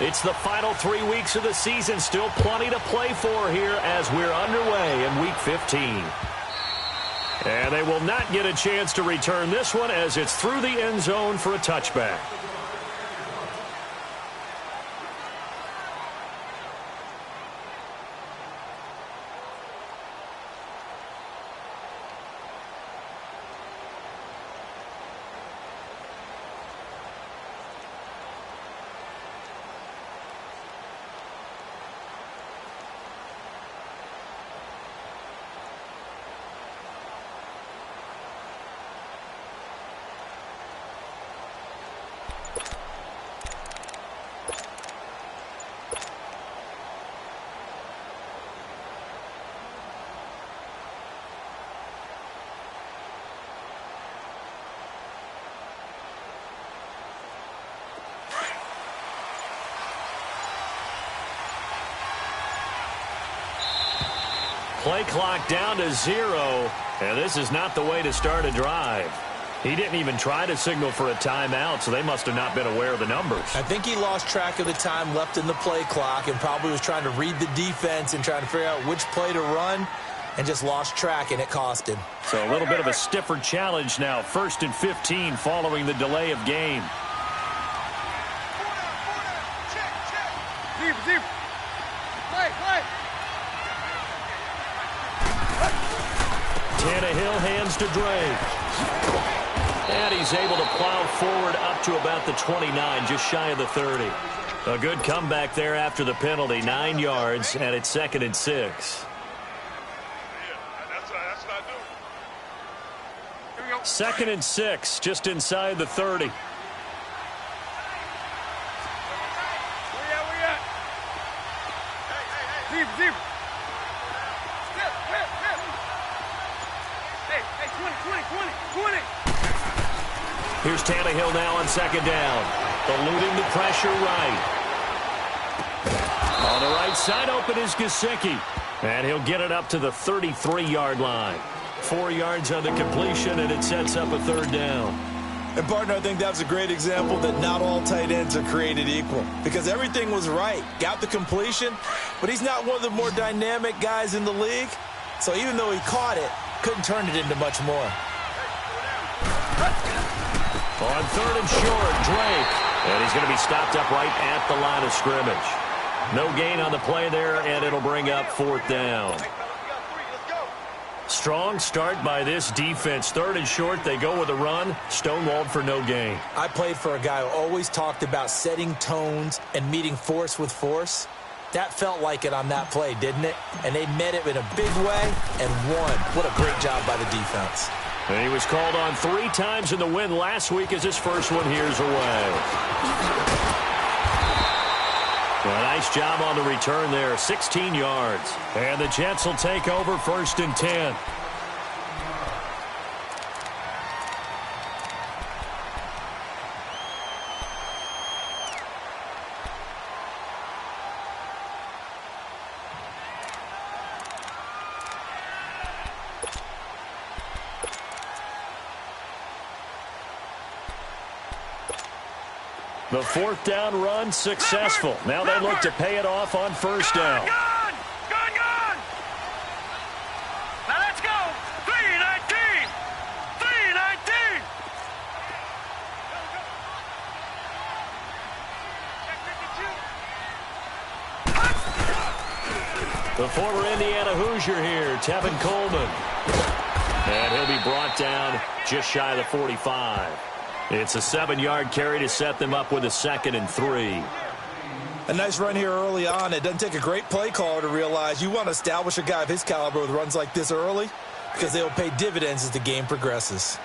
It's the final 3 weeks of the season. Still plenty to play for here as we're underway in Week 15. And they will not get a chance to return this one as it's through the end zone for a touchback. Play clock down to 0, and this is not the way to start a drive. He didn't even try to signal for a timeout, so they must have not been aware of the numbers. I think he lost track of the time left in the play clock and probably was trying to read the defense and trying to figure out which play to run and just lost track, and it cost him. So a little bit of a stiffer challenge now. 1st and 15 following the delay of game. Tannehill hands to Drake. And he's able to plow forward up to about the 29, just shy of the 30. A good comeback there after the penalty, 9 yards, and it's 2nd and 6. 2nd and 6, just inside the 30. Here's Tannehill now on 2nd down. Eluding the pressure right. On the right side, open is Gesicki. And he'll get it up to the 33-yard line. 4 yards on the completion, and it sets up a 3rd down. And, partner, I think that was a great example that not all tight ends are created equal. Because everything was right. Got the completion, but he's not one of the more dynamic guys in the league. So even though he caught it, couldn't turn it into much more. On 3rd and short, Drake. And he's going to be stopped up right at the line of scrimmage. No gain on the play there, and it'll bring up 4th down. Strong start by this defense. 3rd and short, they go with a run. Stonewalled for no gain. I played for a guy who always talked about setting tones and meeting force with force. That felt like it on that play, didn't it? And they met it in a big way and won. What a great job by the defense. And he was called on 3 times in the win last week as his first one here's away. A nice job on the return there, 16 yards. And the Jets will take over 1st and 10. The 4th down run successful. Now they look to pay it off on 1st down. Gone! Now let's go! 3-19! 3-19! The former Indiana Hoosier here, Tevin Coleman. And he'll be brought down just shy of the 45. It's a 7-yard carry to set them up with a 2nd and 3. A nice run here early on. It doesn't take a great play caller to realize you want to establish a guy of his caliber with runs like this early because they will pay dividends as the game progresses.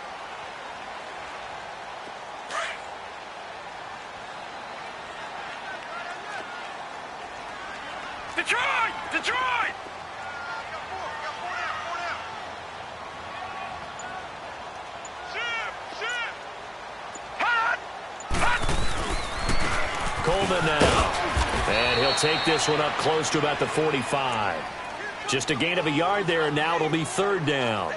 Detroit! Detroit! Coleman now. And he'll take this one up close to about the 45. Just a gain of a yard there, and now it'll be 3rd down.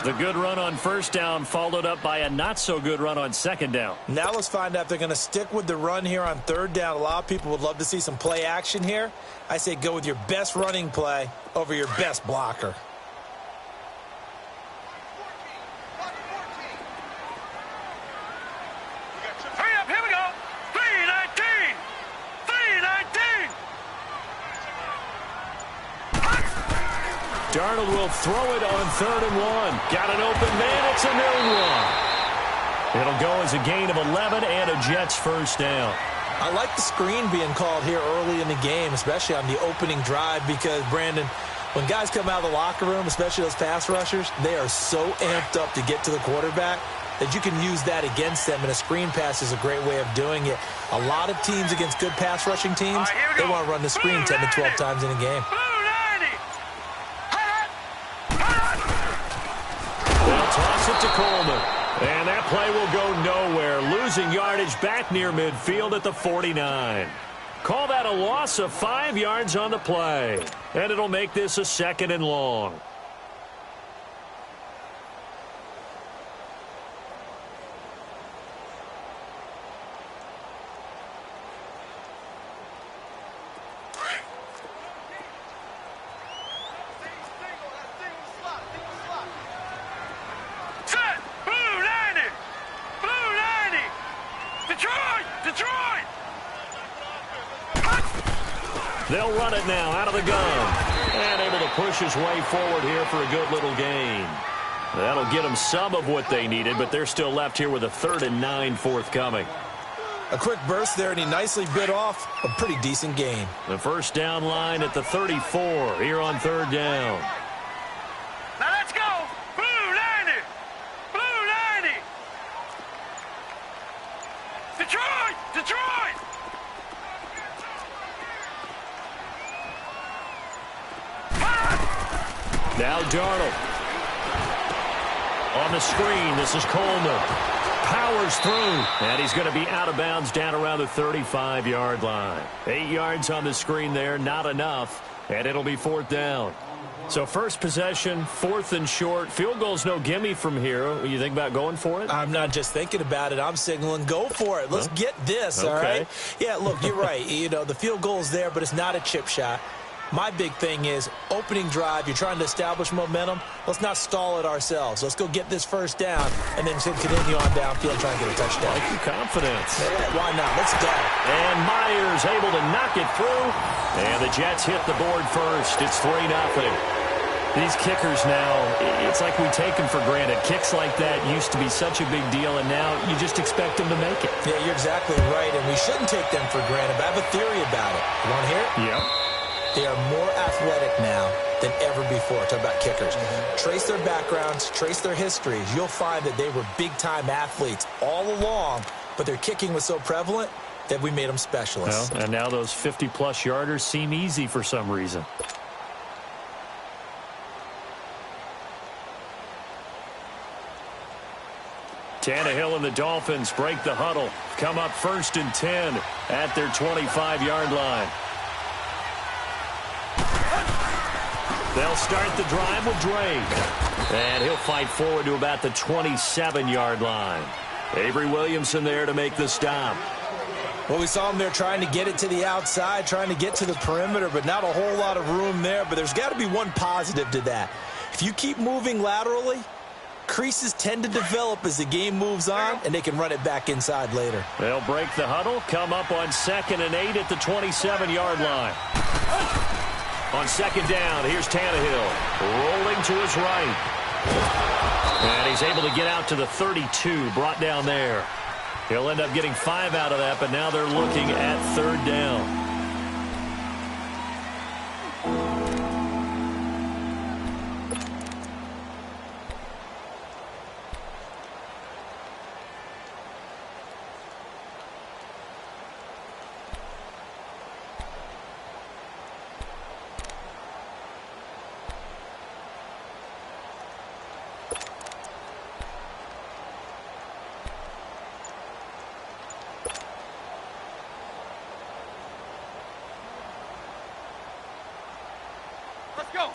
The good run on first down followed up by a not-so-good run on second down. Now let's find out if they're going to stick with the run here on third down. A lot of people would love to see some play action here. I say go with your best running play over your best blocker. Hurry up, here we go. 319. 319. Darnold will throw it on 3rd and 1. Got an open man. It's a noon one. It'll go as a gain of 11 and a Jets first down. I like the screen being called here early in the game, especially on the opening drive, because, Brandon, when guys come out of the locker room, especially those pass rushers, they are so amped up to get to the quarterback that you can use that against them, and a screen pass is a great way of doing it. A lot of teams against good pass rushing teams, they want to run the screen 10 to 12 times in a game. They'll toss it to Coleman. And that play will go nowhere, losing yardage back near midfield at the 49. Call that a loss of 5 yards on the play. And it'll make this a 2nd and long. They'll run it now out of the gun. And able to push his way forward here for a good little gain. That'll get them some of what they needed, but they're still left here with a 3rd and 9 forthcoming. A quick burst there, and he nicely bit off a pretty decent gain. The first down line at the 34 here on 3rd down. Now let's go. Blue 90. Blue 90. Detroit. Detroit. Now Darnold. On the screen, this is Coleman. Powers through, and he's going to be out of bounds down around the 35-yard line. 8 yards on the screen there, not enough, and it'll be 4th down. So first possession, 4th and short. Field goal's no gimme from here. You think about going for it? I'm not just thinking about it. I'm signaling go for it. Let's get this, all right? Yeah, look, you're right. You know, the field goal's there, but it's not a chip shot. My big thing is opening drive. You're trying to establish momentum. Let's not stall it ourselves. Let's go get this first down and then continue on downfield and try and get a touchdown. Like your confidence. Yeah, why not? Let's go. And Myers able to knock it through. And the Jets hit the board first. It's 3-0. These kickers now, it's like we take them for granted. Kicks like that used to be such a big deal, and now you just expect them to make it. Yeah, you're exactly right, and we shouldn't take them for granted. But I have a theory about it. You want to hear it? Yep. They are more athletic now than ever before. Talk about kickers. Trace their backgrounds, trace their histories. You'll find that they were big-time athletes all along, but their kicking was so prevalent that we made them specialists. Well, and now those 50-plus yarders seem easy for some reason. Tannehill and the Dolphins break the huddle. Come up 1st and 10 at their 25-yard line. They'll start the drive with Drake. And he'll fight forward to about the 27-yard line. Avery Williamson there to make the stop. Well, we saw him there trying to get it to the outside, trying to get to the perimeter, but not a whole lot of room there. But there's got to be one positive to that. If you keep moving laterally, creases tend to develop as the game moves on, and they can run it back inside later. They'll break the huddle, come up on 2nd and 8 at the 27-yard line. On 2nd down, here's Tannehill rolling to his right. And he's able to get out to the 32, brought down there. He'll end up getting 5 out of that, but now they're looking at 3rd down.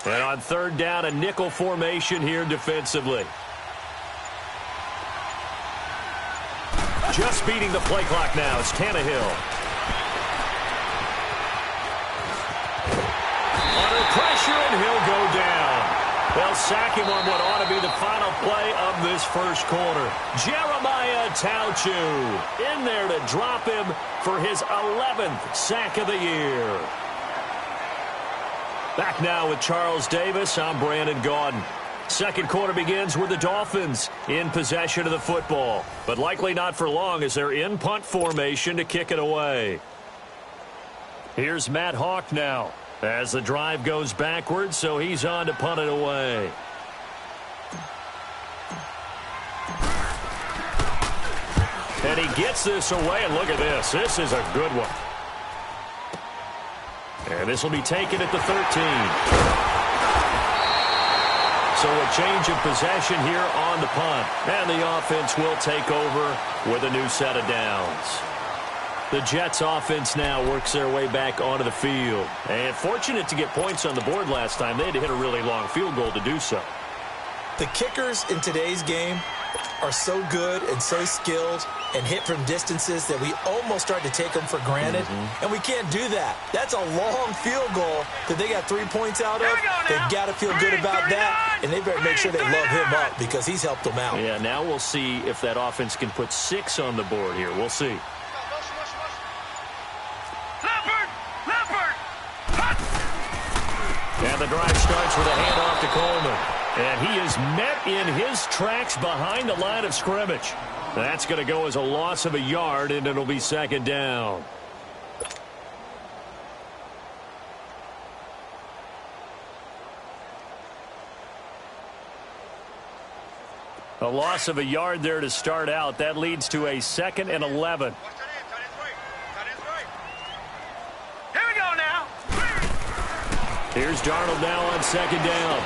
And on 3rd down, a nickel formation here defensively. Just beating the play clock now. It's Tannehill. Under pressure, and he'll go down. They'll sack him on what ought to be the final play of this first quarter. Jeremiah Tauchu in there to drop him for his 11th sack of the year. Back now with Charles Davis, I'm Brandon Gaudin. Second quarter begins with the Dolphins in possession of the football, but likely not for long as they're in punt formation to kick it away. Here's Matt Hawk now as the drive goes backwards, so he's on to punt it away. And he gets this away, and look at this. This is a good one. And this will be taken at the 13. So a change of possession here on the punt. And the offense will take over with a new set of downs. The Jets offense now works their way back onto the field. And fortunate to get points on the board last time. They had to hit a really long field goal to do so. The kickers in today's game are so good and so skilled and hit from distances that we almost start to take them for granted. And we can't do that. That's a long field goal that they got 3 points out of. They've got to feel good about that, and they better make sure they love him up because he's helped them out. Yeah, now we'll see if that offense can put 6 on the board here. We'll see. And the drive starts with a handoff to Coleman. And he is met in his tracks behind the line of scrimmage. That's going to go as a loss of a yard, and it'll be second down. A loss of a yard there to start out. That leads to a 2nd and 11. Here we go now. Here's Darnold now on second down.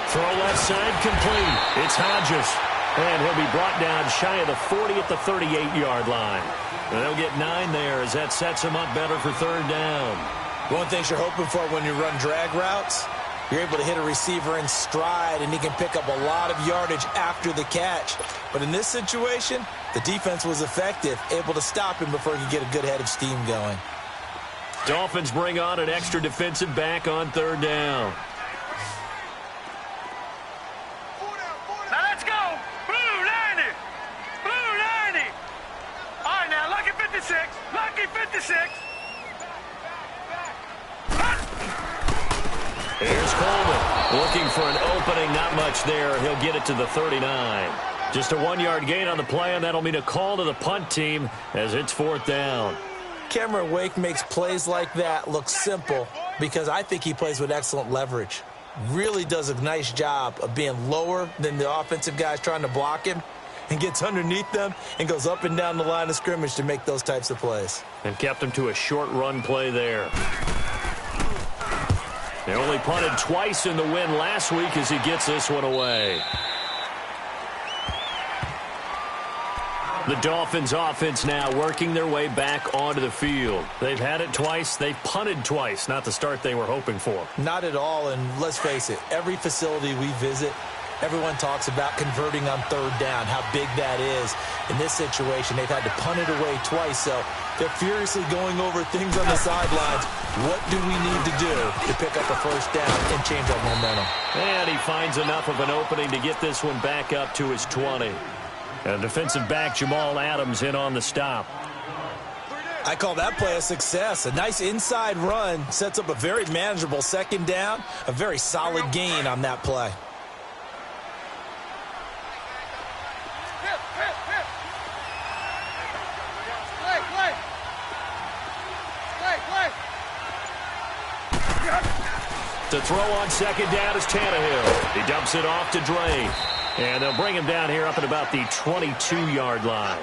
Throw left side complete. It's Hodges. And he'll be brought down shy of the 40 at the 38-yard line. And they'll get 9 there as that sets him up better for third down. One thing you're hoping for when you run drag routes, you're able to hit a receiver in stride, and he can pick up a lot of yardage after the catch. But in this situation, the defense was effective, able to stop him before he could get a good head of steam going. Dolphins bring on an extra defensive back on third down. Now let's go. Blue 90. Blue 90. All right, now, lucky 56. Lucky 56. Here's Coleman looking for an opening. Not much there. He'll get it to the 39. Just a 1-yard gain on the play, and that'll mean a call to the punt team as it's fourth down. Cameron Wake makes plays like that look simple because I think he plays with excellent leverage. Really does a nice job of being lower than the offensive guys trying to block him and gets underneath them and goes up and down the line of scrimmage to make those types of plays. And kept him to a short run play there. They only punted twice in the win last week as he gets this one away. The Dolphins offense now working their way back onto the field. They've had it twice. They've punted twice. Not the start they were hoping for. Not at all, and let's face it, every facility we visit, everyone talks about converting on third down, how big that is. In this situation, they've had to punt it away twice, so they're furiously going over things on the sidelines. What do we need to do to pick up a first down and change our momentum? And he finds enough of an opening to get this one back up to his 20. And defensive back Jamal Adams in on the stop. I call that play a success. A nice inside run sets up a very manageable second down, a very solid gain on that play. To throw on second down is Tannehill. He dumps it off to Dre. And they'll bring him down here up at about the 22-yard line.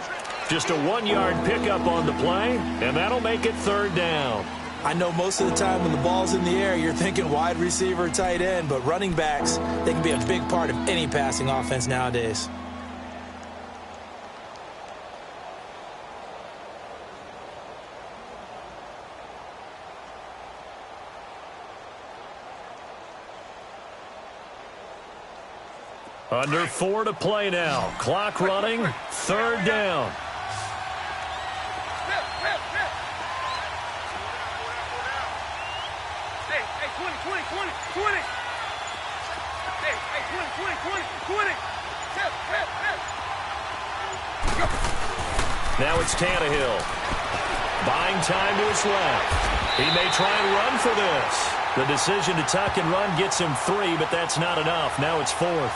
Just a 1-yard pickup on the play, and that'll make it third down. I know most of the time when the ball's in the air, you're thinking wide receiver, tight end, but running backs, they can be a big part of any passing offense nowadays. Under 4 to play now. Clock running. Third down. 20, 20, 20. Hey, 20, 20, 20, 20. Hip. Now it's Tannehill. Buying time to his left. He may try and run for this. The decision to tuck and run gets him 3, but that's not enough. Now it's 4th.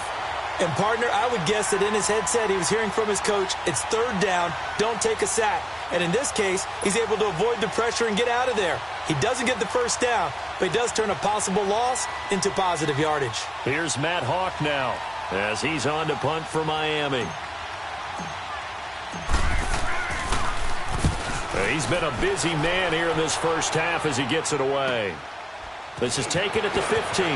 And, partner, I would guess that in his headset he was hearing from his coach, it's 3rd down, don't take a sack. And in this case, he's able to avoid the pressure and get out of there. He doesn't get the 1st down, but he does turn a possible loss into positive yardage. Here's Matt Hawk now as he's on to punt for Miami. He's been a busy man here in this first half as he gets it away. This is taken at the 15.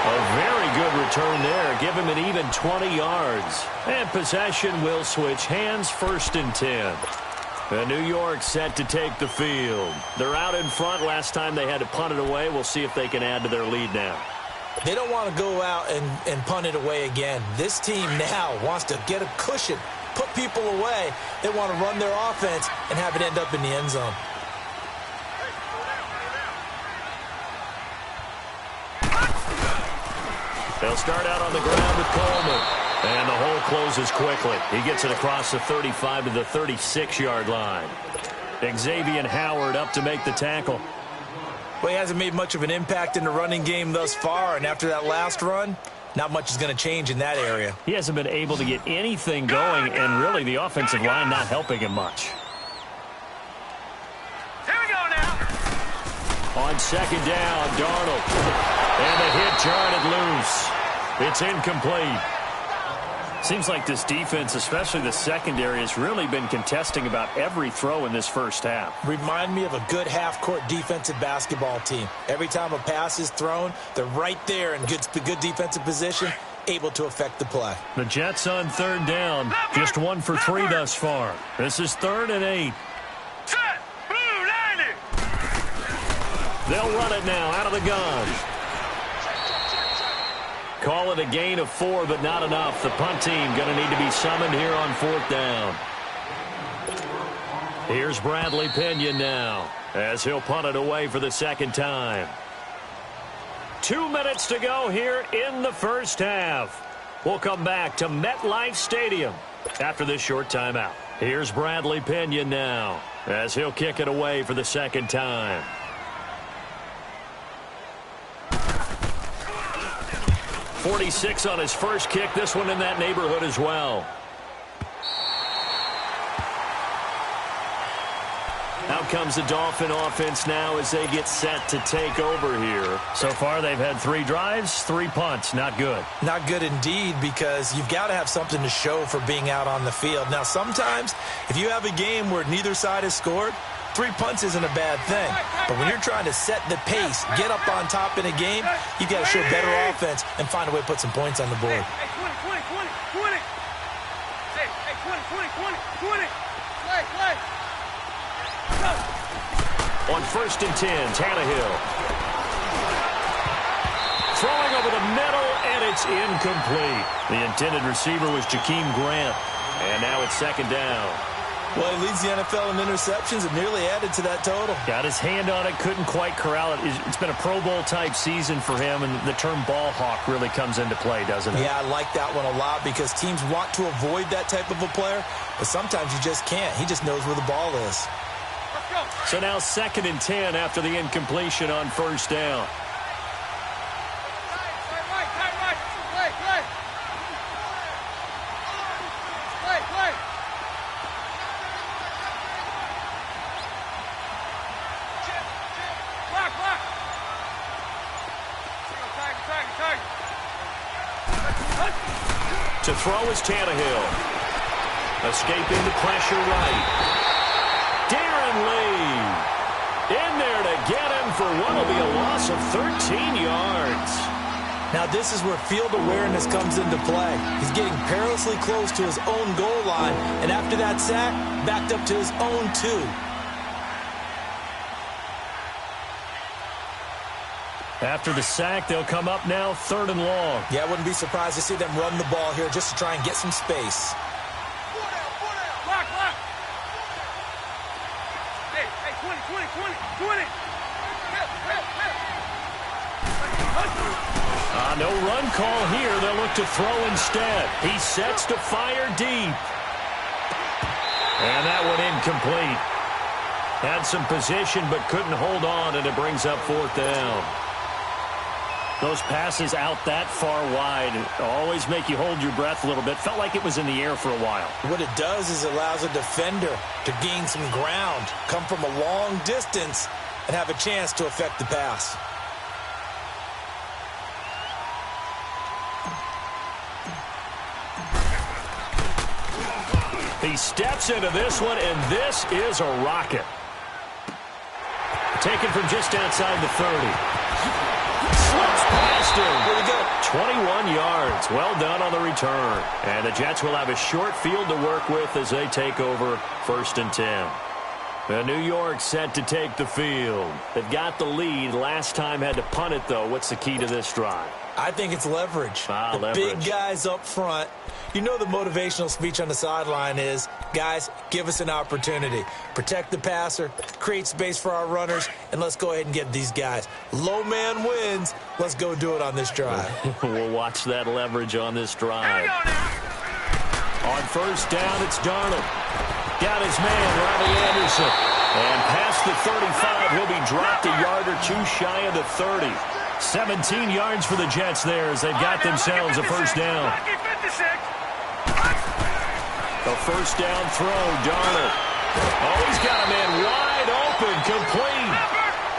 A very good return there. Give him an even 20 yards. And possession will switch hands, 1st and 10. And New York set to take the field. They're out in front. Last time they had to punt it away. We'll see if they can add to their lead now. They don't want to go out and punt it away again. This team now wants to get a cushion, put people away. They want to run their offense and have it end up in the end zone. They'll start out on the ground with Coleman. And the hole closes quickly. He gets it across the 35 to the 36-yard line. Xavier Howard up to make the tackle. Well, he hasn't made much of an impact in the running game thus far, and after that last run, not much is going to change in that area. He hasn't been able to get anything going, and really the offensive line not helping him much. Here we go now. On 2nd down, Darnold. And the hit jarred it loose. It's incomplete. Seems like this defense, especially the secondary, has really been contesting about every throw in this first half. Remind me of a good half-court defensive basketball team. Every time a pass is thrown, they're right there in good defensive position, able to affect the play. The Jets on 3rd down, just 1 for 3 thus far. This is 3rd and 8. Set. Blue 90. They'll run it now out of the gun. Call it a gain of 4, but not enough. The punt team going to need to be summoned here on 4th down. Here's Bradley Pinion now as he'll punt it away for the 2nd time. 2 minutes to go here in the first half. We'll come back to MetLife Stadium after this short timeout. Here's Bradley Pinion now as he'll kick it away for the 2nd time. 46 on his first kick. This one in that neighborhood as well. Out comes the Dolphin offense now as they get set to take over here. So far, they've had 3 drives, 3 punts. Not good. Not good indeed, because you've got to have something to show for being out on the field. Now, sometimes, if you have a game where neither side has scored, 3 punts isn't a bad thing. But when you're trying to set the pace, get up on top in a game, you've got to show better offense and find a way to put some points on the board. Hey, 20, 20, 20, 20. Hey, 20, 20, 20, 20. Play. Go. On 1st and 10, Tannehill. Throwing over the middle, and it's incomplete. The intended receiver was Jakeem Grant. And now it's 2nd down. Well, he leads the NFL in interceptions and nearly added to that total. Got his hand on it, couldn't quite corral it. It's been a Pro Bowl-type season for him, and the term ball hawk really comes into play, doesn't it? Yeah, I like that one a lot because teams want to avoid that type of a player, but sometimes you just can't. He just knows where the ball is. Let's go. So now 2nd and 10 after the incompletion on 1st down. Tight right. Play. Block. Target. To throw is Tannehill. Escaping the pressure right. Darren Lee in there to get him for what will be a loss of 13 yards. Now, this is where field awareness comes into play. He's getting perilously close to his own goal line, and after that sack, backed up to his own 2. After the sack, they'll come up now 3rd and long. Yeah, I wouldn't be surprised to see them run the ball here just to try and get some space. Block. Hey, 20. Hip. No run call here. They'll look to throw instead. He sets to fire deep. And that one incomplete. Had some position but couldn't hold on, and it brings up 4th down. Those passes out that far wide always make you hold your breath a little bit. Felt like it was in the air for a while. What it does is it allows a defender to gain some ground, come from a long distance, and have a chance to affect the pass. He steps into this one, and this is a rocket. Taken from just outside the 30. Slips past him. Here we go. 21 yards. Well done on the return. And the Jets will have a short field to work with as they take over 1st and 10. New York set to take the field. They've got the lead. Last time had to punt it, though. What's the key to this drive? I think it's leverage. Leverage. Big guys up front. You know the motivational speech on the sideline is, guys, give us an opportunity. Protect the passer, create space for our runners, and let's go ahead and get these guys. Low man wins. Let's go do it on this drive. We'll watch that leverage on this drive. On 1st down, it's Darnold. Got his man, Robbie Anderson. And past the 35, he'll be dropped a yard or two shy of the 30. 17 yards for the Jets there as they've got themselves a 1st down. A 1st down throw, Darnold. Oh, he's got a man wide open, complete.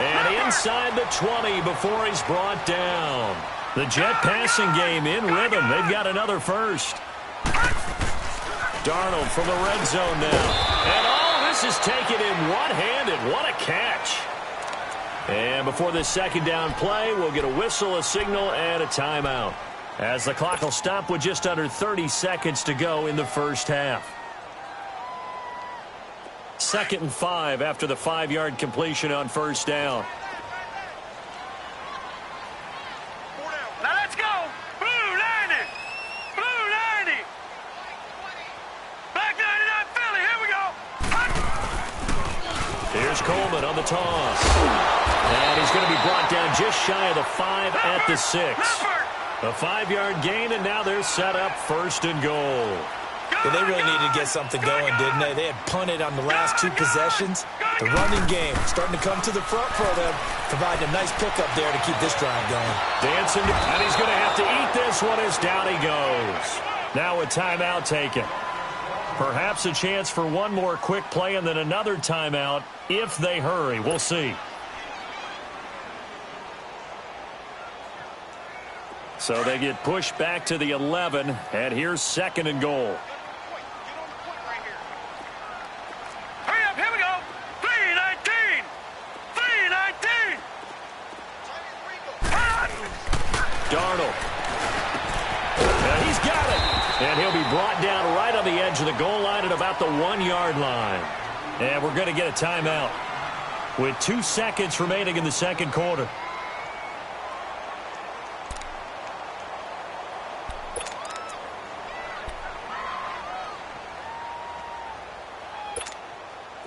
And inside the 20 before he's brought down. The Jet passing game in rhythm. They've got another 1st. Darnold from the red zone now. And this is taken in one-handed. What a catch. And before this 2nd down play, we'll get a whistle, a signal, and a timeout, as the clock will stop with just under 30 seconds to go in the 1st half. 2nd and 5 after the 5-yard completion on 1st down. Now let's go. Blue 90. Blue 90. Black 99 Philly. Here we go. Here's Coleman on the toss. And he's going to be brought down just shy of the 5 at the 6. A 5-yard gain, and now they're set up 1st and goal. Yeah, they really needed to get something going, didn't they? They had punted on the last 2 possessions. The running game starting to come to the front for them, providing a nice pickup there to keep this drive going. Dancing, and he's going to have to eat this one as down he goes. Now a timeout taken. Perhaps a chance for one more quick play and then another timeout if they hurry. We'll see. So they get pushed back to the 11, and here's 2nd and goal. Hurry up, here we go. 3-19. 3-19. Darnold. And he's got it. And he'll be brought down right on the edge of the goal line at about the 1-yard line. And we're going to get a timeout with 2 seconds remaining in the 2nd quarter.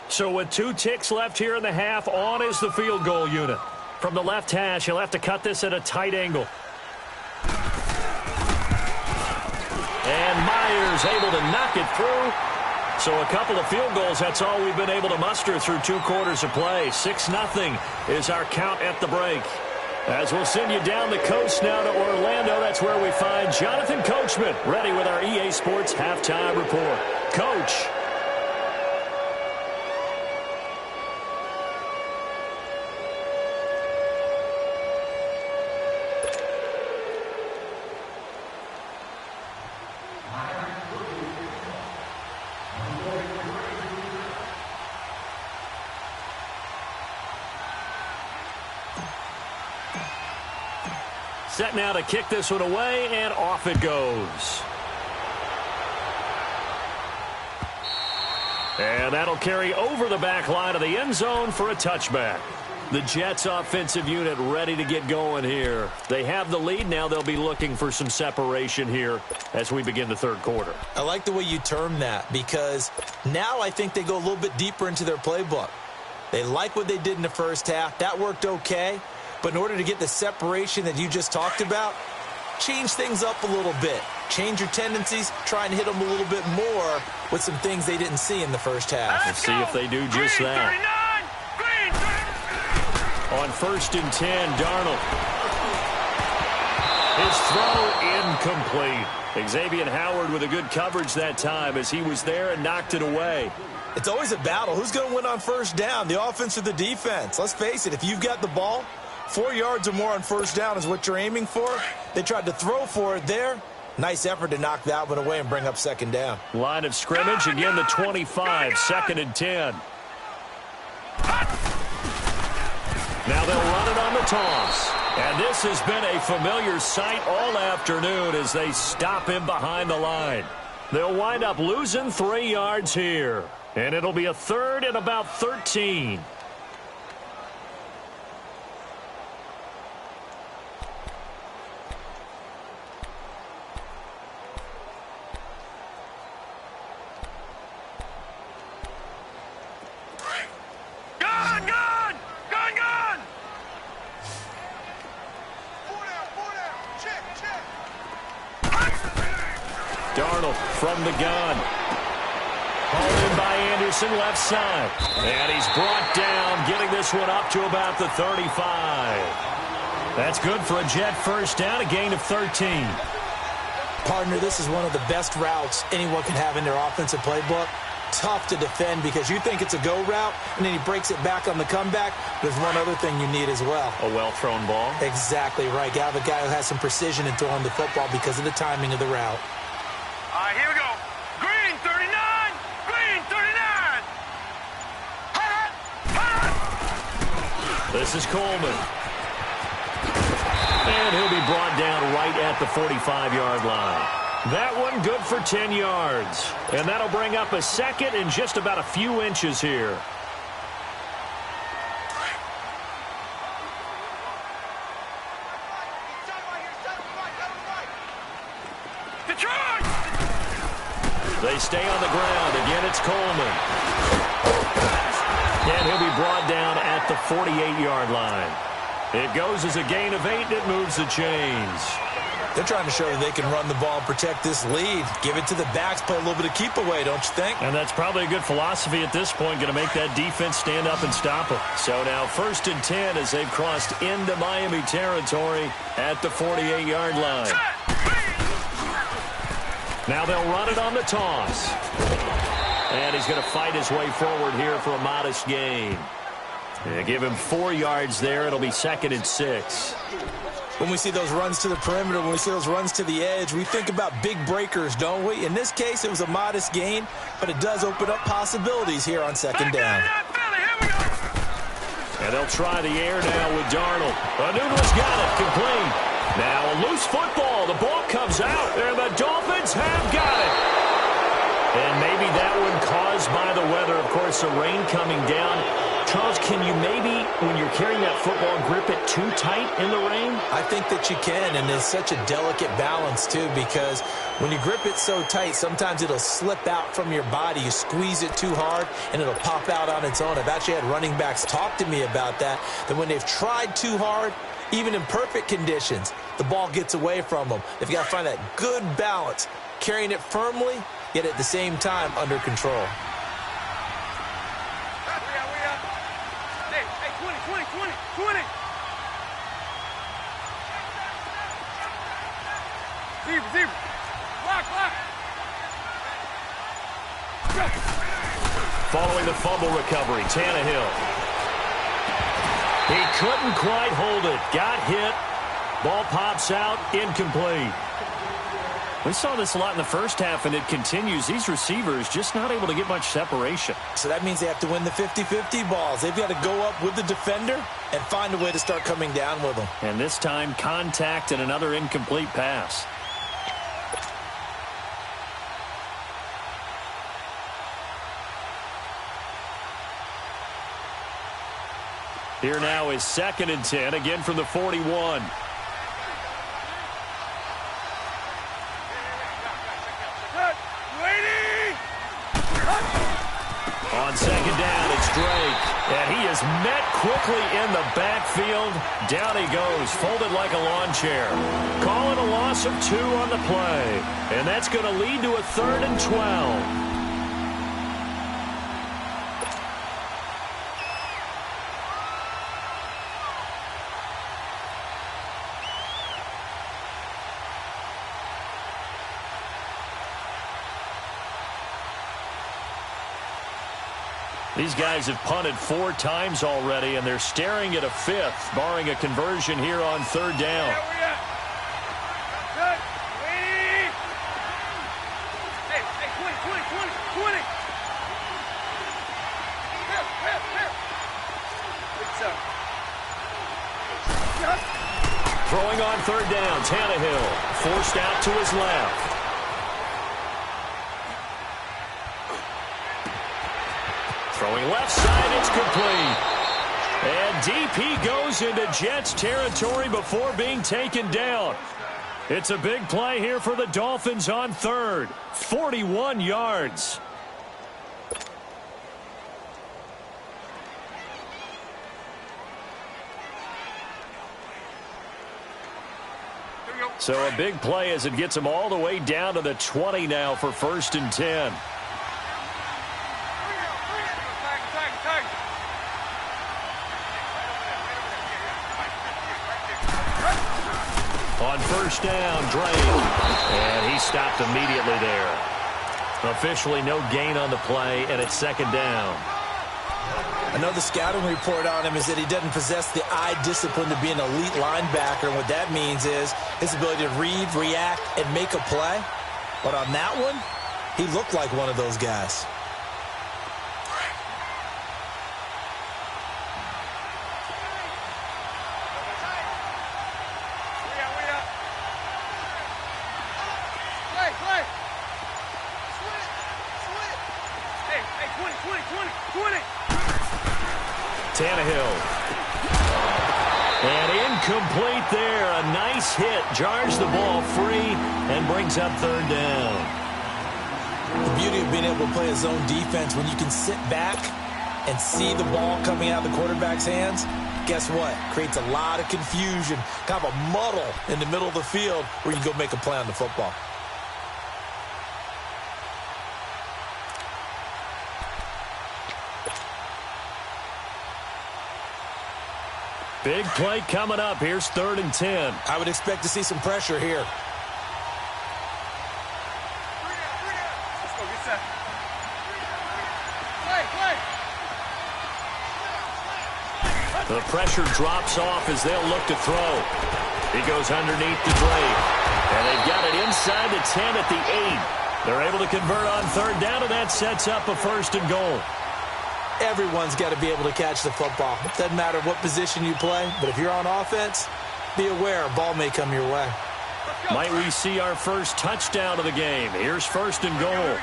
So with 2 ticks left here in the half, on is the field goal unit. From the left hash, he'll have to cut this at a tight angle. And Myers able to knock it through. So a couple of field goals, that's all we've been able to muster through 2 quarters of play. 6-0 is our count at the break. As we'll send you down the coast now to Orlando, that's where we find Jonathan Coachman, ready with our EA Sports Halftime Report. Coach. Set now to kick this one away, and off it goes. And that'll carry over the back line of the end zone for a touchback. The Jets offensive unit ready to get going here. They have the lead. Now they'll be looking for some separation here as we begin the 3rd quarter. I like the way you term that, because now I think they go a little bit deeper into their playbook. They like what they did in the 1st half. That worked okay. But in order to get the separation that you just talked about, change things up a little bit. Change your tendencies, try and hit them a little bit more with some things they didn't see in the first half. Let's see if they do just that. On 1st and 10, Darnold. His throw incomplete. Xavier Howard with a good coverage that time as he was there and knocked it away. It's always a battle. Who's going to win on 1st down, the offense or the defense? Let's face it, if you've got the ball, 4 yards or more on 1st down is what you're aiming for. They tried to throw for it there. Nice effort to knock that one away and bring up 2nd down. Line of scrimmage, again the 25, 2nd and 10. Now they'll run it on the toss. And this has been a familiar sight all afternoon as they stop him behind the line. They'll wind up losing 3 yards here. And it'll be a 3rd and about 13. Darnold from the gun. Hauled in by Anderson, left side. And he's brought down, getting this one up to about the 35. That's good for a Jet 1st down, a gain of 13. Partner, this is one of the best routes anyone can have in their offensive playbook. Tough to defend because you think it's a go route, and then he breaks it back on the comeback. There's one other thing you need as well. A well-thrown ball? Exactly right. You have a guy who has some precision in throwing the football because of the timing of the route. All right, here we go. Green 39. Green 39. This is Coleman. And he'll be brought down right at the 45-yard line. That one good for 10 yards. And that'll bring up a 2nd and just about a few inches here. Detroit! They stay on the ground. Again, it's Coleman. And he'll be brought down at the 48-yard line. It goes as a gain of 8, and it moves the chains. They're trying to show that they can run the ball and protect this lead. Give it to the backs, play a little bit of keep away, don't you think? And that's probably a good philosophy at this point, going to make that defense stand up and stop them. So now 1st and 10 as they've crossed into Miami territory at the 48-yard line. Now they'll run it on the toss. And he's going to fight his way forward here for a modest gain. They give him 4 yards there. It'll be 2nd and 6. When we see those runs to the perimeter, when we see those runs to the edge, we think about big breakers, don't we? In this case, it was a modest gain, but it does open up possibilities here on 2nd down. And they'll try the air now with Darnold. Newton's got it, complete. Now a loose football. The ball comes out, and the Dolphins have got it. And maybe that one caused by the weather. Of course, the rain coming down. Charles, can you maybe, when you're carrying that football, grip it too tight in the rain? I think that you can, and there's such a delicate balance, too, because when you grip it so tight, sometimes it'll slip out from your body. You squeeze it too hard, and it'll pop out on its own. I've actually had running backs talk to me about that when they've tried too hard, even in perfect conditions, the ball gets away from them. They've got to find that good balance, carrying it firmly, yet at the same time under control. Zebra. Block. Following the fumble recovery, Tannehill. He couldn't quite hold it. Got hit. Ball pops out. Incomplete. We saw this a lot in the first half, and it continues. These receivers just not able to get much separation. So that means they have to win the 50-50 balls. They've got to go up with the defender and find a way to start coming down with them. And this time, contact and another incomplete pass. Here now is 2nd and 10, again from the 41. On 2nd down, it's Drake. And he is met quickly in the backfield. Down he goes, folded like a lawn chair. Calling a loss of 2 on the play. And that's going to lead to a 3rd and 12. These guys have punted 4 times already, and they're staring at a 5th, barring a conversion here on 3rd down. Throwing on 3rd down, Tannehill forced out to his left. Throwing left side, it's complete. And deep he goes into Jets territory before being taken down. It's a big play here for the Dolphins on 3rd. 41 yards. So a big play as it gets them all the way down to the 20 now for 1st and 10. On 1st down, Drake. And he stopped immediately there. Officially no gain on the play, and it's 2nd down. I know the scouting report on him is that he doesn't possess the eye discipline to be an elite linebacker. And what that means is his ability to read, react, and make a play. But on that one, he looked like one of those guys. Tannehill. And incomplete there. A nice hit. Jars the ball free and brings up 3rd down. The beauty of being able to play a zone defense when you can sit back and see the ball coming out of the quarterback's hands, guess what? Creates a lot of confusion, kind of a muddle in the middle of the field where you can go make a play on the football. Big play coming up. Here's 3rd and 10. I would expect to see some pressure here. The pressure drops off as they'll look to throw. He goes underneath the Drake. And they've got it inside the 10 at the 8. They're able to convert on 3rd down, and that sets up a 1st and goal. Everyone's got to be able to catch the football. It doesn't matter what position you play, but if you're on offense, be aware a ball may come your way. Might we see our first touchdown of the game? Here's 1st and goal.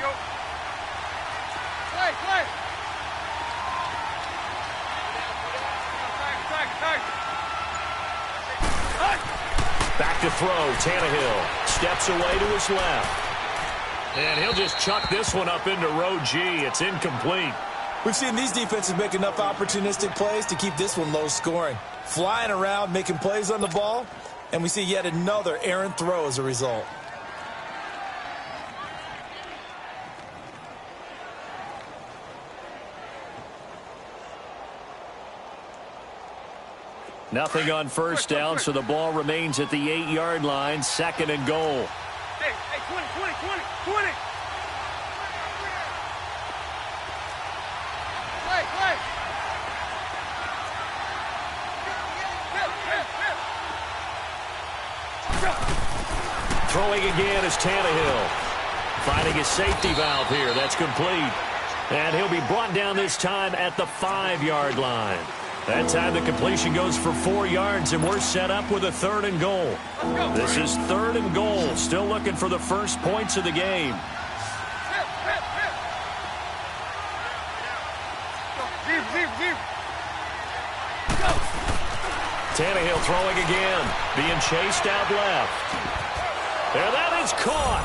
Back to throw. Tannehill steps away to his left. And he'll just chuck this one up into row G. It's incomplete. We've seen these defenses make enough opportunistic plays to keep this one low scoring. Flying around, making plays on the ball, and we see yet another errant throw as a result. Nothing on 1st down, so the ball remains at the 8-yard line. 2nd and goal. Hey, 20. Throwing again is Tannehill. Finding his safety valve here. That's complete. And he'll be brought down this time at the 5-yard line. That time the completion goes for 4 yards, and we're set up with a 3rd and goal. This is 3rd and goal. Still looking for the first points of the game. Tannehill throwing again. Being chased out left. And that is caught.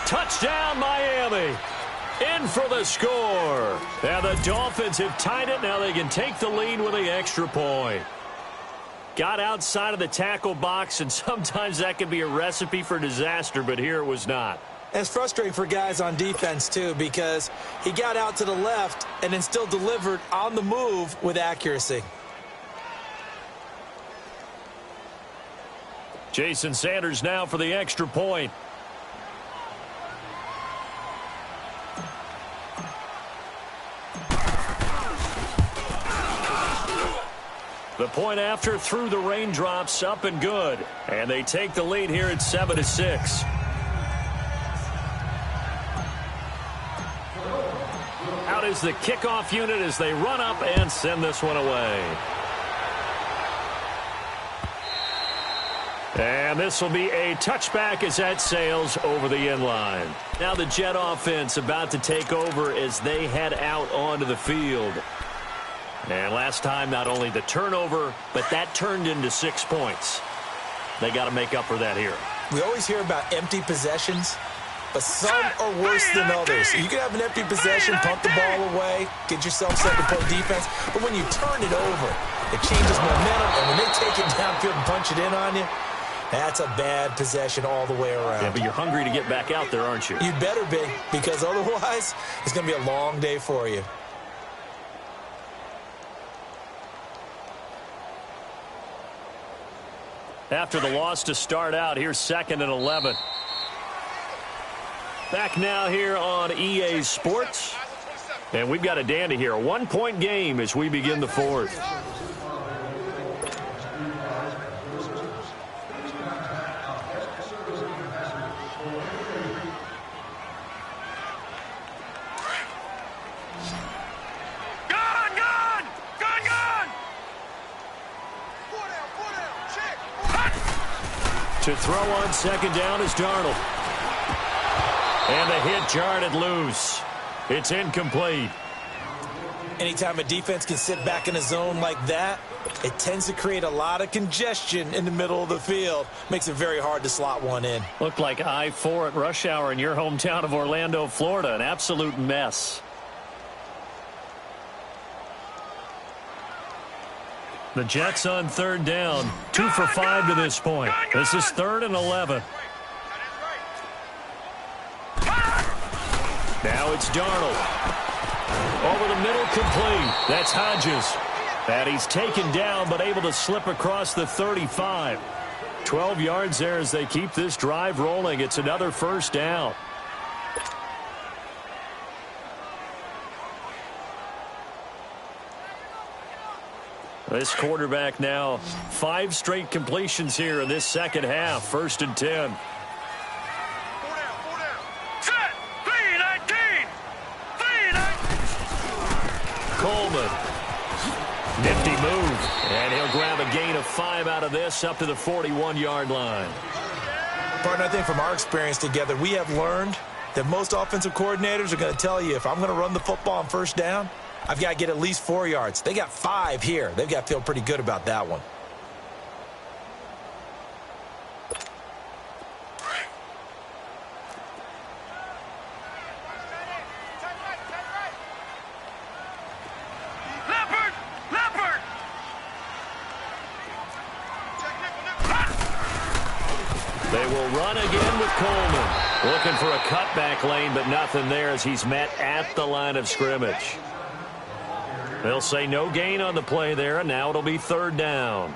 Touchdown, Miami. In for the score. And the Dolphins have tied it. Now they can take the lead with the extra point. Got outside of the tackle box, and sometimes that can be a recipe for disaster, but here it was not. It's frustrating for guys on defense, too, because he got out to the left and then still delivered on the move with accuracy. Jason Sanders now for the extra point. The point after through the raindrops, up and good. And they take the lead here at 7-6. Out is the kickoff unit as they run up and send this one away. And this will be a touchback as that sails over the end line. Now the Jet offense about to take over as they head out onto the field. And last time, not only the turnover, but that turned into 6 points. They got to make up for that here. We always hear about empty possessions, but some are worse than others. You can have an empty possession, pump the ball away, get yourself set to play defense, but when you turn it over, it changes momentum, and when they take it downfield and punch it in on you, that's a bad possession all the way around. Yeah, but you're hungry to get back out there, aren't you? You better be, because otherwise, it's going to be a long day for you. After the loss to start out, here's 2nd and 11. Back now here on EA Sports. And we've got a dandy here. A 1-point game as we begin the 4th. To throw on 2nd down is Darnold. And the hit jarred it loose. It's incomplete. Anytime a defense can sit back in a zone like that, it tends to create a lot of congestion in the middle of the field. Makes it very hard to slot one in. Looked like I-4 at rush hour in your hometown of Orlando, Florida. An absolute mess. The Jets on 3rd down. 2 for 5 to this point. This is 3rd and 11. Now it's Darnold. Over the middle, complete. That's Hodges. And he's taken down, but able to slip across the 35. 12 yards there as they keep this drive rolling. It's another 1st down. This quarterback now 5 straight completions here in this second half. 1st and 10. Set. 3-19. 3-19. Coleman. Nifty move. And he'll grab a gain of 5 out of this up to the 41-yard line. Partner, I think from our experience together, we have learned that most offensive coordinators are going to tell you, if I'm going to run the football on 1st down, I've got to get at least 4 yards. They got 5 here. They've got to feel pretty good about that one. Leopard. They will run again with Coleman. Looking for a cutback lane, but nothing there as he's met at the line of scrimmage. They'll say no gain on the play there, and now it'll be 3rd down.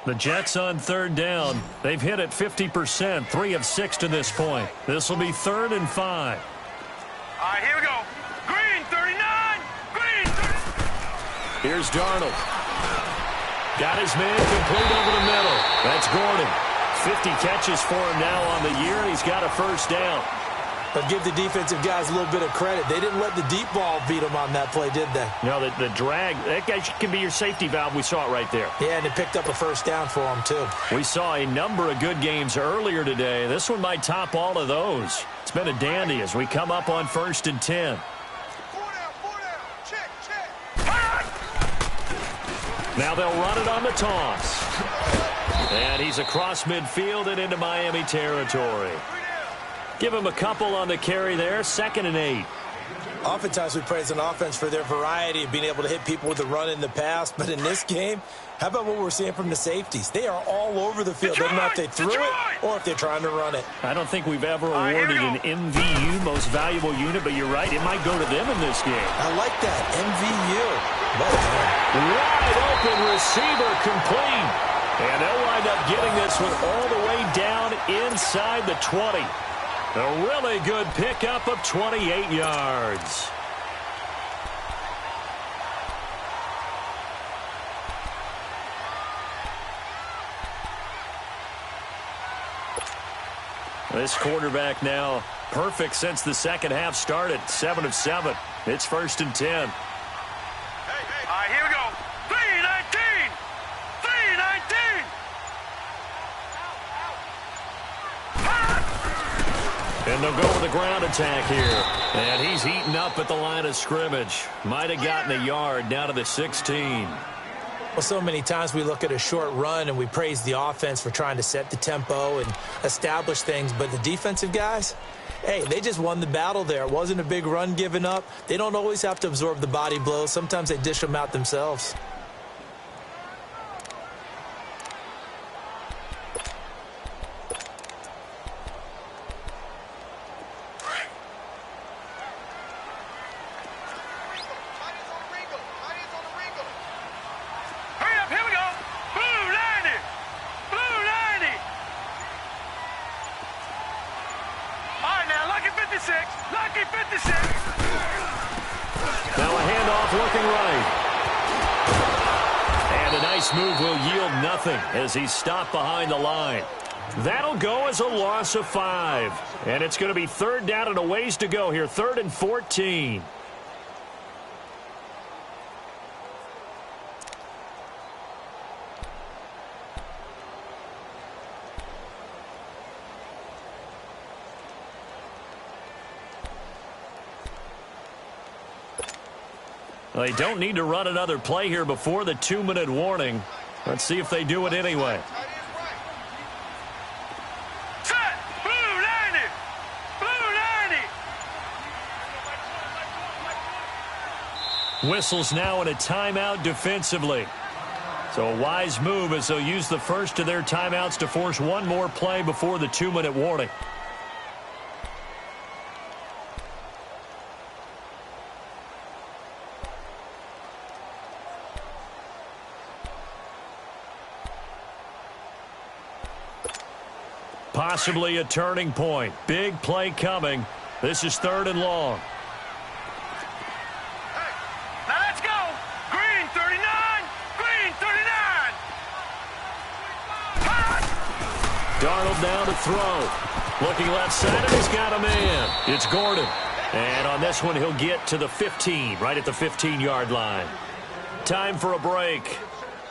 The Jets on 3rd down. They've hit it 50%, 3 of 6 to this point. This will be 3rd and 5. All right, here we go. Green, 39. Green, 30. Here's Darnold. Got his man complete over the middle. That's Gordon. 50 catches for him now on the year, and he's got a 1st down. But give the defensive guys a little bit of credit. They didn't let the deep ball beat them on that play, did they? No, the drag, that guy can be your safety valve. We saw it right there. Yeah, and they picked up a 1st down for them, too. We saw a number of good games earlier today. This one might top all of those. It's been a dandy as we come up on 1st and 10. 4 down. Check. Now they'll run it on the toss. And he's across midfield and into Miami territory. Give him a couple on the carry there, 2nd and 8. Oftentimes we praise an offense for their variety of being able to hit people with the run in the pass, but in this game, how about what we're seeing from the safeties? They are all over the field. Doesn't matter if they threw it or if they're trying to run it. I don't think we've ever awarded an MVU, most valuable unit, but you're right, it might go to them in this game. I like that, MVU. Well done. Wide open receiver complete. And they'll wind up getting this one all the way down inside the 20. A really good pickup of 28 yards. This quarterback now perfect since the second half started. 7 of 7. It's 1st and 10. All right, here we go. 3-19. 3-19. And they'll go with a ground attack here. And he's heating up at the line of scrimmage. Might have gotten a yard down to the 16. Well, so many times we look at a short run and we praise the offense for trying to set the tempo and establish things. But the defensive guys, hey, they just won the battle there. It wasn't a big run given up. They don't always have to absorb the body blows. Sometimes they dish them out themselves. Now a handoff looking right. And a nice move will yield nothing as he's stopped behind the line. That'll go as a loss of 5. And it's going to be 3rd down and a ways to go here. 3rd and 14. They don't need to run another play here before the 2-minute warning. Let's see if they do it anyway. Set! Blue 90! Blue 90! Whistles now in a timeout defensively. So a wise move as they'll use the first of their timeouts to force one more play before the 2-minute warning. Possibly a turning point. Big play coming. This is 3rd and long. Hey, now let's go. Green 39. Green 39. Pass. Darnold down to throw. Looking left side, and he's got a man. It's Gordon. And on this one, he'll get to the 15, right at the 15-yard line. Time for a break.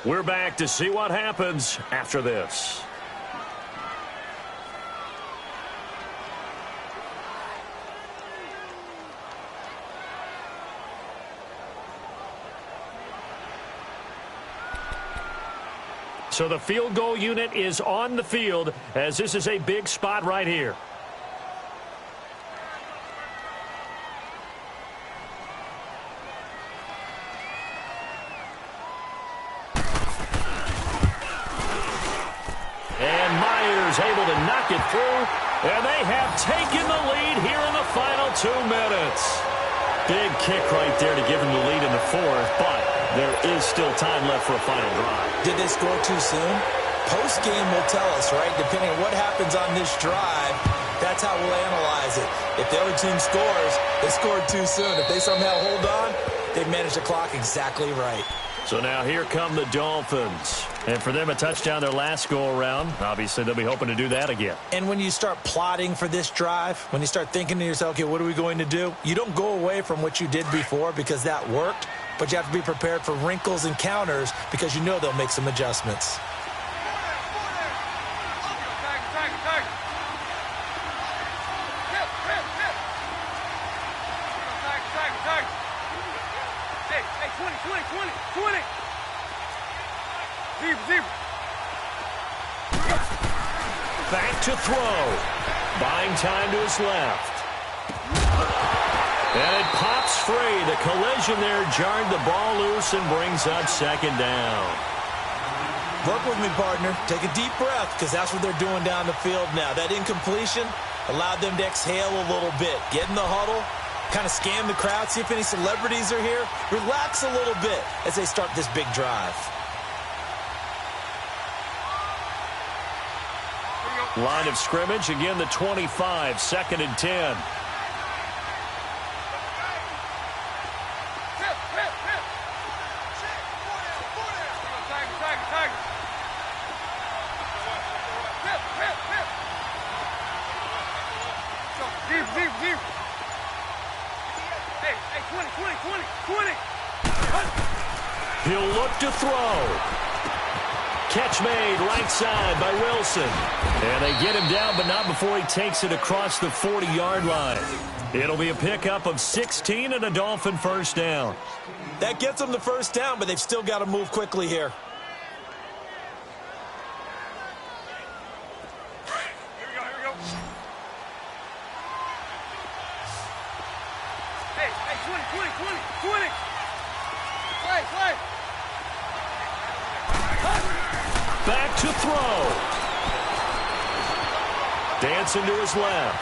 We're back to see what happens after this. So the field goal unit is on the field as this is a big spot right here. And Myers able to knock it through, and they have taken the lead here in the final 2 minutes. Big kick right there to give them the lead in the 4th, but there is still time left for a final drive. Did they score too soon? Post-game will tell us, right? Depending on what happens on this drive, that's how we'll analyze it. If the other team scores, they scored too soon. If they somehow hold on, they've managed the clock exactly right. So now here come the Dolphins. And for them, a touchdown their last go-around. Obviously, they'll be hoping to do that again. And when you start plotting for this drive, when you start thinking to yourself, okay, what are we going to do? You don't go away from what you did before because that worked, but you have to be prepared for wrinkles and counters because you know they'll make some adjustments. Back to throw. Buying time to his left. And it pops free. The collision there jarred the ball loose and brings up second down. Work with me, partner. Take a deep breath, because that's what they're doing down the field now. That incompletion allowed them to exhale a little bit. Get in the huddle, kind of scan the crowd, see if any celebrities are here. Relax a little bit as they start this big drive. Line of scrimmage, again the 25, 2nd and 10. He'll look to throw. Catch made right side by Wilson. And they get him down, but not before he takes it across the 40-yard line. It'll be a pickup of 16 and a Dolphin first down. That gets them the first down, but they've still got to move quickly here. Back to throw. Dancing to his left.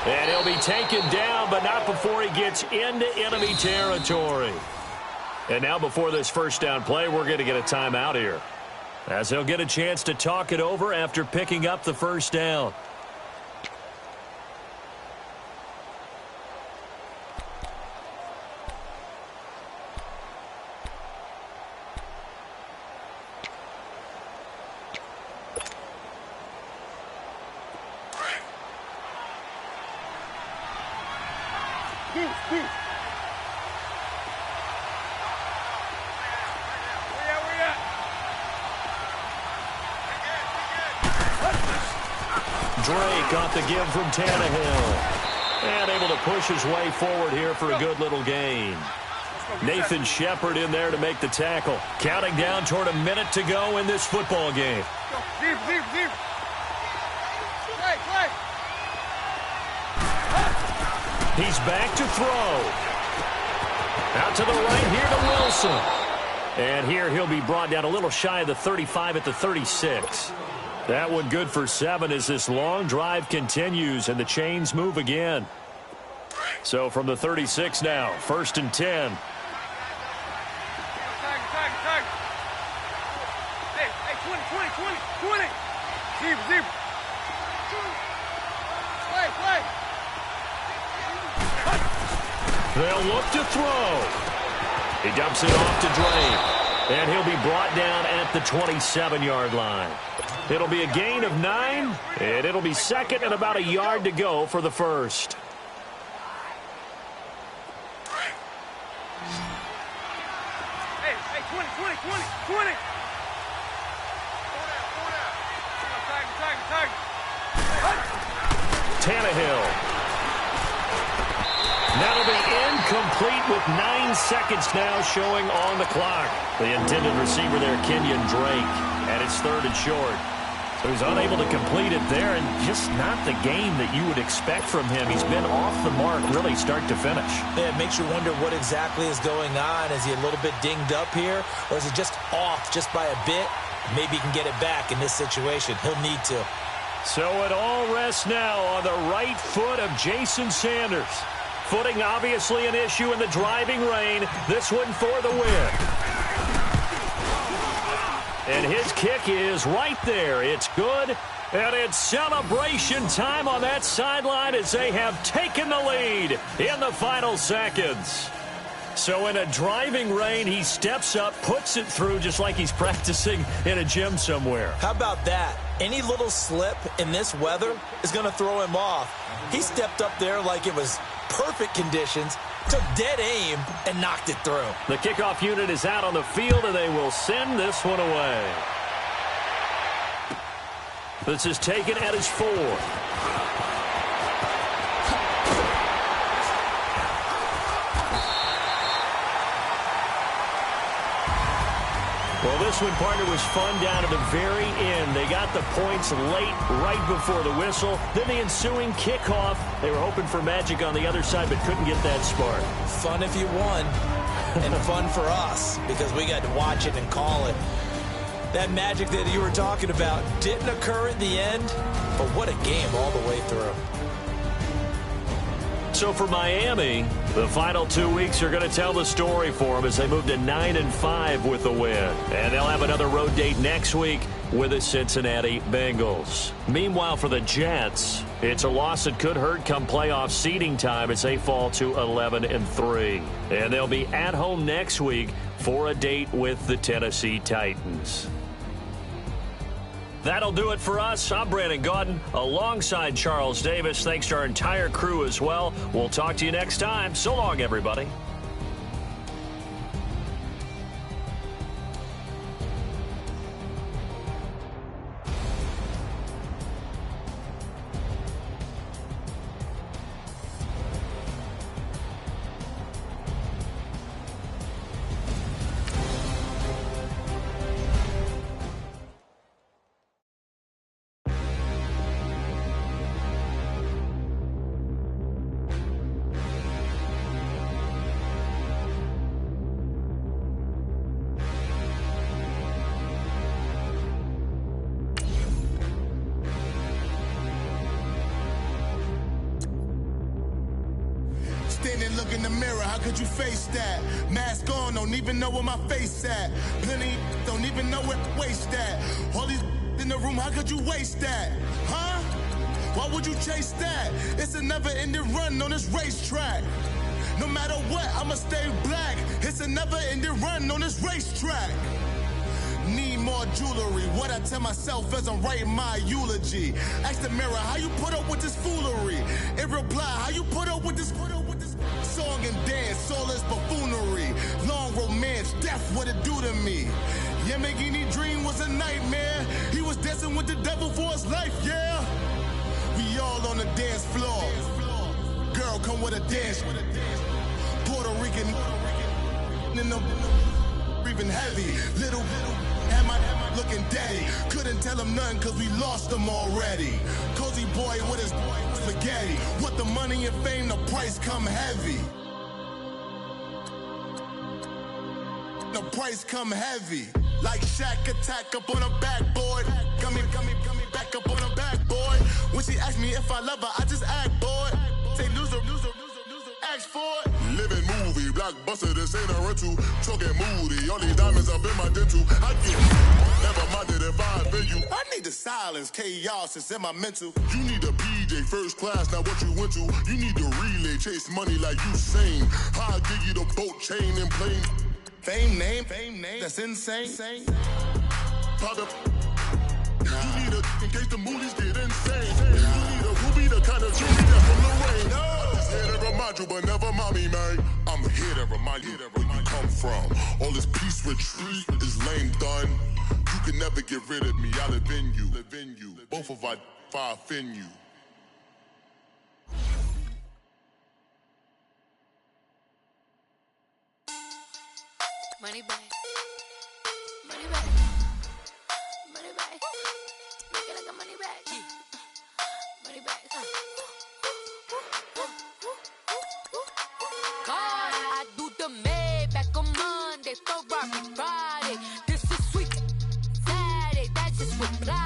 And he'll be taken down, but not before he gets into enemy territory. And now before this first down play, we're going to get a timeout here, as they'll get a chance to talk it over after picking up the first down. Drake got the give from Tannehill. And able to push his way forward here for a good little gain. Nathan Shepard in there to make the tackle. Counting down toward a minute to go in this football game. He's back to throw. Out to the right here to Wilson. And here he'll be brought down a little shy of the 35 at the 36. That one good for 7 as this long drive continues and the chains move again. So from the 36 now, 1st and 10. Hey, 20. Zip. Play. They'll look to throw. He dumps it off to Drake. And he'll be brought down at the 27-yard line. It'll be a gain of 9, and it'll be 2nd and about a yard to go for the first. Hey, 20. Tannehill. That'll be incomplete with 9 seconds now showing on the clock. The intended receiver there, Kenyon Drake, and it's 3rd and short. So he's unable to complete it there, and just not the game that you would expect from him. He's been off the mark really start to finish. Yeah, it makes you wonder what exactly is going on. Is he a little bit dinged up here, or is he just off just by a bit? Maybe he can get it back in this situation. He'll need to. So it all rests now on the right foot of Jason Sanders. Footing obviously an issue in the driving rain. This one for the win. And his kick is right there. It's good. And it's celebration time on that sideline as they have taken the lead in the final seconds. So in a driving rain, he steps up, puts it through just like he's practicing in a gym somewhere. How about that? Any little slip in this weather is going to throw him off. He stepped up there like it was perfect conditions, took dead aim, and knocked it through. The kickoff unit is out on the field, and they will send this one away. This is taken at his 4. Well, this one, partner, was fun down to the very end. They got the points late, right before the whistle. Then the ensuing kickoff. They were hoping for magic on the other side, but couldn't get that spark. Fun if you won, and fun for us, because we got to watch it and call it. That magic that you were talking about didn't occur at the end, but what a game all the way through. So for Miami, the final 2 weeks are going to tell the story for them as they move to 9-5 with the win. And they'll have another road date next week with the Cincinnati Bengals. Meanwhile, for the Jets, it's a loss that could hurt come playoff seeding time as they fall to 11-3. And they'll be at home next week for a date with the Tennessee Titans. That'll do it for us. I'm Brandon Gaudin alongside Charles Davis. Thanks to our entire crew as well. We'll talk to you next time. So long, everybody. Look in the mirror, how could you face that? Mask on, don't even know where my face at. Plenty don't even know where to waste that. All these in the room, how could you waste that? Huh? Why would you chase that? It's a never-ending run on this racetrack. No matter what, I'ma stay black. It's a never-ending run on this racetrack. Need more jewelry. What I tell myself as I'm writing my eulogy. Ask the mirror, how you put up with this foolery? In reply, how you put up with this song and dance, all this buffoonery. Long romance, death, what it do to me? Yamagini dream was a nightmare. He was dancing with the devil for his life, yeah. We all on the dance floor. Girl, come with a dance. Puerto Rican in the breathing heavy. Little am I looking daddy? Couldn't tell him nothing cause we lost him already. Cozy boy with his spaghetti. What the money and fame, the price come heavy. The price come heavy. Like Shaq attack up on a backboard. Gummy, back up on a backboard. When she asked me if I love her, I just act bored. Say loser, ask for it. Living movie, blockbuster, this ain't a rental. Talking moody, all these diamonds up in my dental. I get never minded if I offend you. I need the silence, chaos is in my mental. You need a PJ first class, not what you went to. You need the relay, chase money like you sane. I'll give you the boat, chain, and plane. Fame name, that's insane. Pop up. You need a, in case the movies get insane. You need a ruby, the kind of jewelry that's from Lorraine. I'm just here to remind you, but never mommy, man. I'm here to remind you where you come from. All this peace retreat is lame done. You can never get rid of me, I live in you. Both of our fire fin you. Money back. Money back. Money back. Make it like a money back. Money back. Cause I do the Maybach on Monday, Ferrari Friday. This is sweet Saturday, that's just what fly.